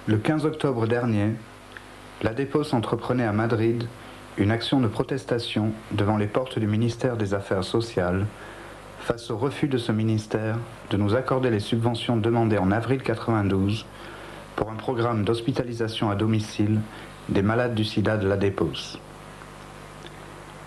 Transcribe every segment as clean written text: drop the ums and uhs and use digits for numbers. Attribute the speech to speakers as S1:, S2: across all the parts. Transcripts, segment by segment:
S1: Le 15 octobre dernier, l'ADEPOS entreprenait à Madrid une action de protestation devant les portes du ministère des Affaires sociales face au refus de ce ministère de nous accorder les subventions demandées en avril 92 pour un programme d'hospitalisation à domicile des malades du sida de l'ADEPOS.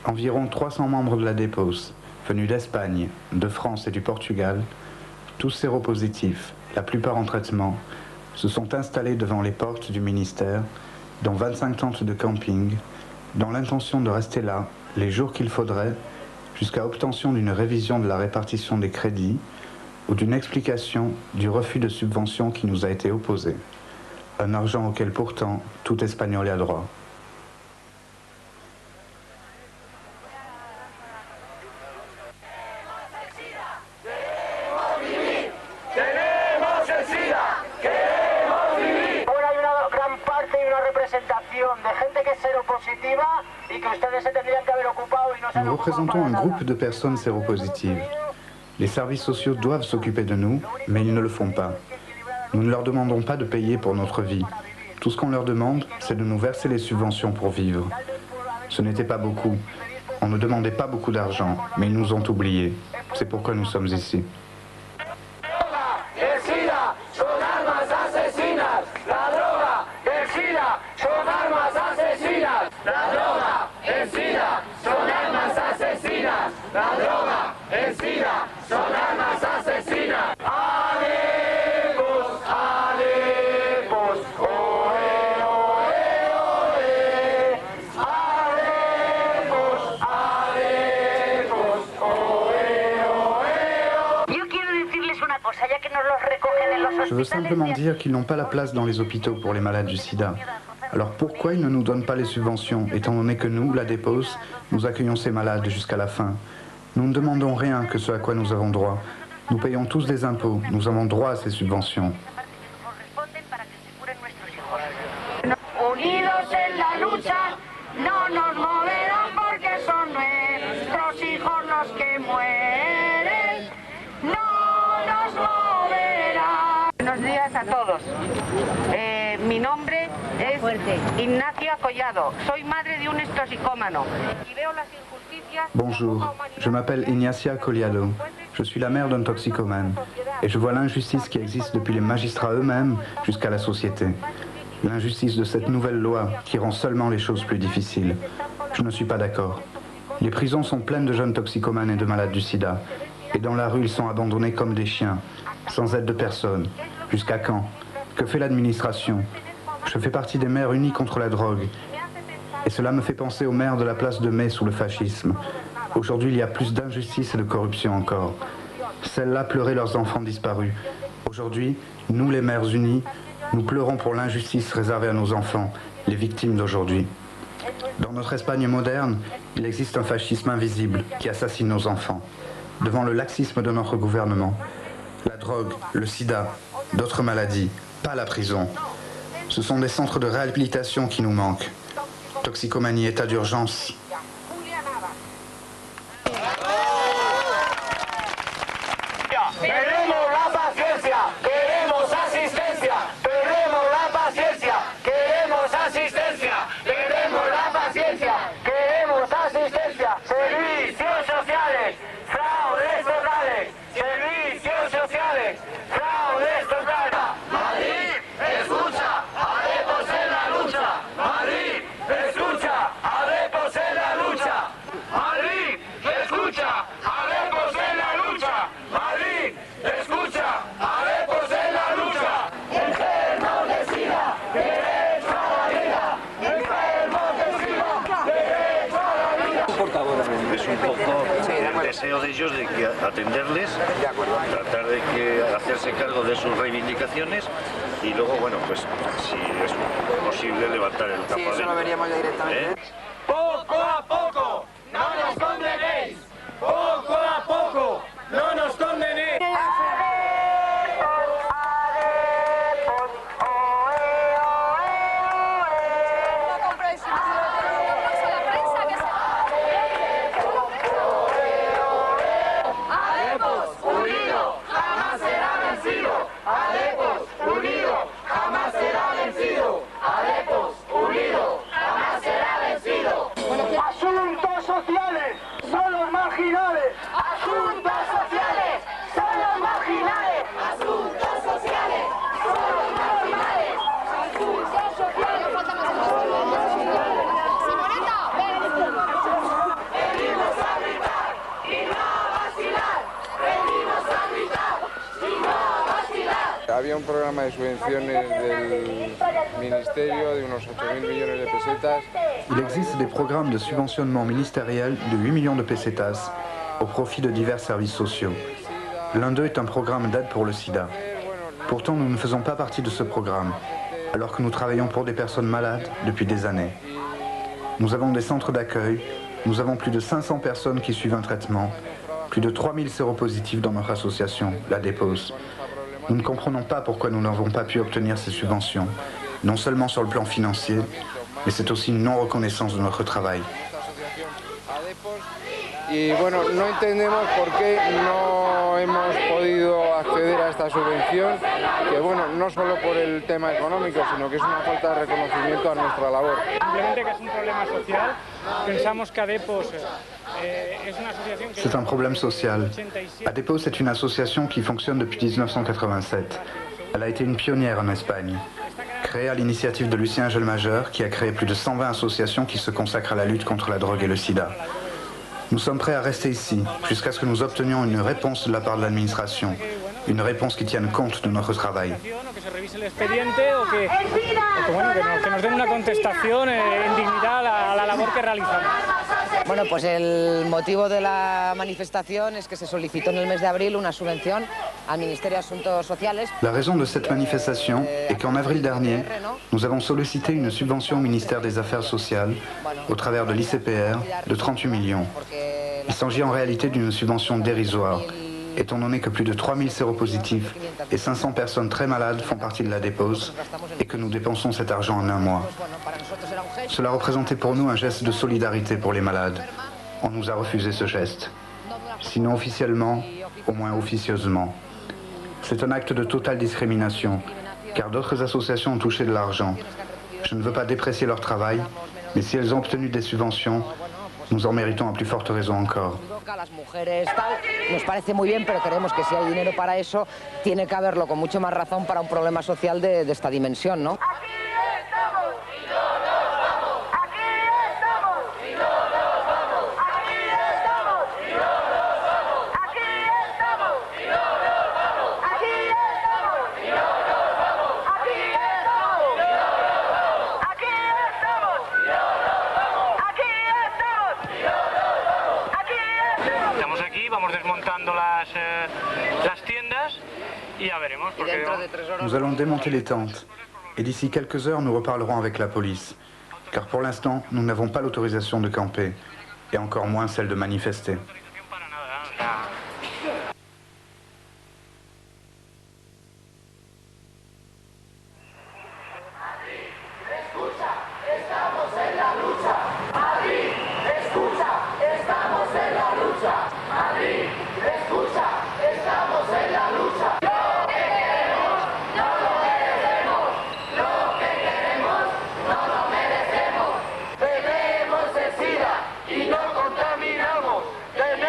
S1: Environ 300 membres de l'ADEPOS, venus d'Espagne, de France et du Portugal, tous séropositifs, la plupart en traitement, se sont installés devant les portes du ministère, dans 25 tentes de camping, dans l'intention de rester là les jours qu'il faudrait jusqu'à obtention d'une révision de la répartition des crédits ou d'une explication du refus de subvention qui nous a été opposé. Un argent auquel pourtant tout Espagnol a droit. Nous représentons un groupe de personnes séropositives. Les services sociaux doivent s'occuper de nous, mais ils ne le font pas. Nous ne leur demandons pas de payer pour notre vie. Tout ce qu'on leur demande, c'est de nous verser les subventions pour vivre. Ce n'était pas beaucoup. On ne demandait pas beaucoup d'argent, mais ils nous ont oubliés. C'est pourquoi nous sommes ici. Je veux simplement dire qu'ils n'ont pas la place dans les hôpitaux pour les malades du sida. Alors pourquoi ils ne nous donnent pas les subventions, étant donné que nous, l'ADEPOS, nous accueillons ces malades jusqu'à la fin? Nous ne demandons rien que ce à quoi nous avons droit. Nous payons tous des impôts, nous avons droit à ces subventions.
S2: Buenos días a todos. Mi nombre es Ignacia Collado. Soy madre de un toxicómano y veo las injusticias.
S1: Bonjour, je m'appelle Ignacia Collado. Je suis la mère d'un toxicomane et je vois l'injustice qui existe depuis les magistrats eux-mêmes jusqu'à la société. L'injustice de cette nouvelle loi qui rend seulement les choses plus difficiles. Je ne suis pas d'accord. Les prisons sont pleines de jeunes toxicomanes et de malades du sida. Et dans la rue, ils sont abandonnés comme des chiens, sans aide de personne. Jusqu'à quand? Que fait l'administration? Je fais partie des maires unis contre la drogue. Et cela me fait penser aux maires de la place de Mai sous le fascisme. Aujourd'hui, il y a plus d'injustice et de corruption encore. Celles-là pleuraient leurs enfants disparus. Aujourd'hui, nous les maires unis, nous pleurons pour l'injustice réservée à nos enfants, les victimes d'aujourd'hui. Dans notre Espagne moderne, il existe un fascisme invisible qui assassine nos enfants. Devant le laxisme de notre gouvernement, la drogue, le sida, d'autres maladies, pas la prison. Ce sont des centres de réhabilitation qui nous manquent. Toxicomanie, état d'urgence.
S3: Deseo de ellos de que atenderles, tratar de que hacerse cargo de sus reivindicaciones y luego, bueno, pues si es posible levantar el campamento.
S4: Sí, eso lo veríamos ya directamente.
S5: Poco a poco, no nos condenéis. Poco a poco, no nos condenéis. Unido, jamás será vencido.
S4: de subvenciones del Ministerio de unos 8.000 millones de pesetas.
S1: Il existe des programmes de subventionnement ministériel de 8 millions de pesetas au profit de divers services sociaux. L'un d'eux est un programme d'aide pour le sida. Pourtant, nous ne faisons pas partie de ce programme, alors que nous travaillons pour des personnes malades depuis des années. Nous avons des centres d'accueil, nous avons plus de 500 personnes qui suivent un traitement, plus de 3000 séropositifs dans notre association, la Dépose. Nous ne comprenons pas pourquoi nous n'avons pas pu obtenir ces subventions, non seulement sur le plan financier, mais c'est aussi une non-reconnaissance de notre travail.
S4: Y bueno, no entendemos por qué no hemos podido acceder a esta subvención, que bueno, no solo por el tema económico, sino que es una falta de reconocimiento a nuestra labor.
S6: Simplemente que es un problema social. Pensamos que ADEPOS es una asociación que...
S1: C'est un problème social. ADEPOS est une association qui fonctionne depuis 1987. Elle a été une pionnière en Espagne. Créée à l'initiative de Lucien Gelmajeur, qui a créé plus de 120 associations qui se consacrent à la lutte contre la drogue et le sida. Nous sommes prêts à rester ici, jusqu'à ce que nous obtenions une réponse de la part de l'administration, une réponse qui tienne compte de notre travail.
S7: Bueno, pues el motivo de la manifestación es que se solicitó en el mes de abril una subvención al Ministerio de Asuntos Sociales.
S1: La raison de cette manifestation est qu'en avril dernier, nous avons sollicité une subvention au ministère des Affaires sociales au travers de l'ICPR de 38 millions. Il s'agit en réalité d'une subvention dérisoire, étant donné que plus de 3000 séropositifs et 500 personnes très malades font partie de la Dépose et que nous dépensons cet argent en un mois. Cela représentait pour nous un geste de solidarité pour les malades. On nous a refusé ce geste. Sinon officiellement, au moins officieusement. C'est un acte de totale discrimination, car d'autres associations ont touché de l'argent. Je ne veux pas déprécier leur travail, mais si elles ont obtenu des subventions, nous en méritons à plus forte raison encore.
S7: Las mujeres, tal, nos parece muy bien, pero creemos que si hay dinero para eso, tiene que haberlo con mucho más razón para un problema social de esta dimensión, ¿no?
S6: Vamos desmontando las tiendas y ya veremos.
S1: Nous allons démonter les tentes et d'ici quelques heures nous reparlerons avec la police. Car pour l'instant, nous n'avons pas l'autorisation de camper et encore moins celle de manifester.
S5: Y no contaminamos, tenemos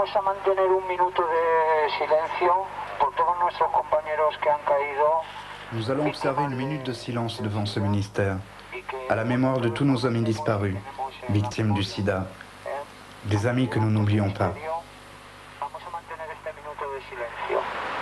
S8: Vamos a mantener un minuto de silencio por todos nuestros compañeros que han caído.
S1: Nous allons observer une minute de silence devant ce ministère, à la mémoire de tous nos amis disparus, victimes du sida, des amis que nous n'oublions pas.
S8: Vamos a mantener este minuto de silencio.